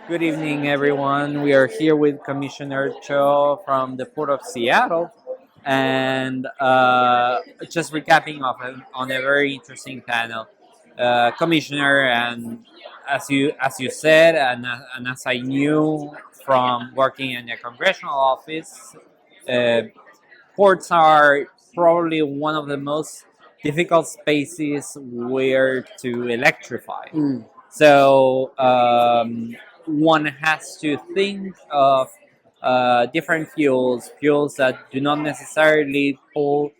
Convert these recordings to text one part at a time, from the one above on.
Good evening, everyone. We are here with Commissioner Cho from the Port of Seattle, and just recapping on a very interesting panel. Commissioner, and as you said, and as I knew from working in a congressional office, uh, ports are probably one of the most difficult spaces where to electrify. Mm, So one has to think of different fuels that do not necessarily pull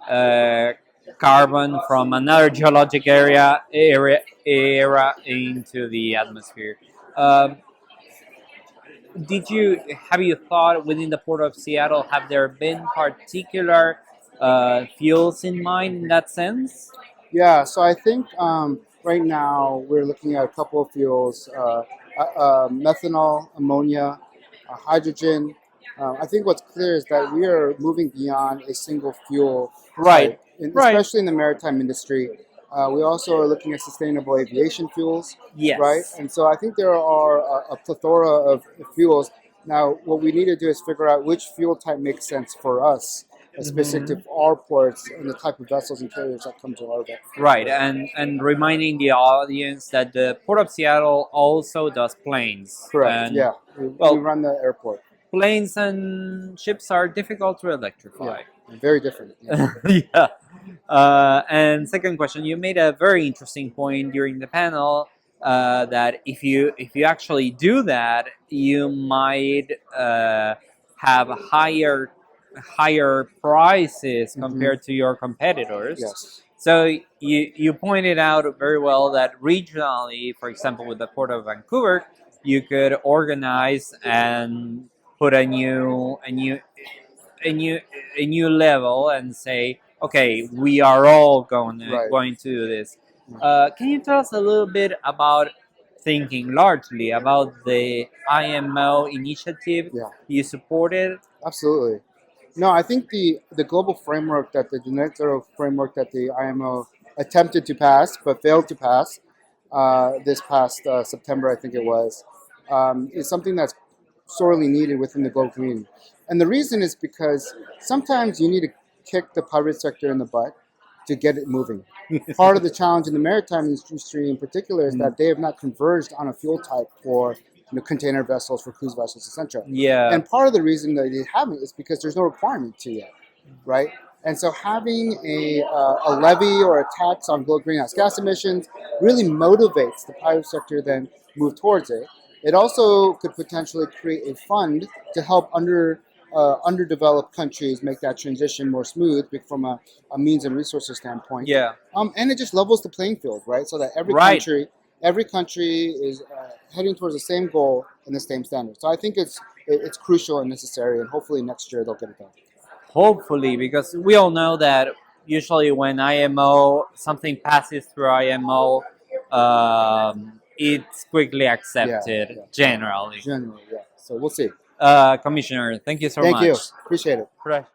uh, carbon from another geologic era into the atmosphere. Um, did you have you thought within the port of Seattle? Have there been particular fuels in mind in that sense? yeah, so I think right now we're looking at a couple of fuels: methanol, ammonia, hydrogen. I think what's clear is that we are moving beyond a single fuel Right, type, and right. especially in the maritime industry. We also are looking at sustainable aviation fuels, right? Yes. And so I think there are a plethora of fuels. Now, what we need to do is figure out which fuel type makes sense for us, specific to Mhm. our ports and the type of vessels and carriers that come to our bay. Right, and reminding the audience that the Port of Seattle also does planes, Correct. and Yeah, we well, run the airport. planes and ships are difficult to Yeah, electrify. very different. Yeah. Yeah. And second question, you made a very interesting point during the panel that if you actually do that, you might have higher prices Hmm. compared to your competitors. Yes. So you pointed out very well that regionally, for example, with the Port of Vancouver, you could organize and put a new a new level and say, okay, we are all Right. going to do this. Can you tell us a little bit about thinking largely about the IMO initiative Yeah. you supported? Absolutely. No, I think the global framework that the net zero framework that the IMO attempted to pass but failed to pass this past September, I think it was, is something that's sorely needed within the global community. And the reason is because sometimes you need to kick the private sector in the butt to get it moving. Part of the challenge in the maritime industry in particular is Mm, that they have not converged on a fuel type for container vessels, for cruise vessels, etc. yeah, And part of the reason that they haven't is because there's no requirement to yet, right? And so having a levy or a tax on greenhouse gas emissions really motivates the private sector then move towards it. It also could potentially create a fund to help underdeveloped countries make that transition more smooth from a means and resources standpoint. yeah, And it just levels the playing field, right? So that right. every country is heading towards the same goal and the same standard. So I think it's crucial and necessary, and hopefully next year they'll get it done. Hopefully, because we all know that usually when IMO something passes through IMO, it's quickly Yeah, accepted yeah, generally. generally, yeah. So we'll see. Commissioner, thank you so Thank you. much. Appreciate it. Pleasure.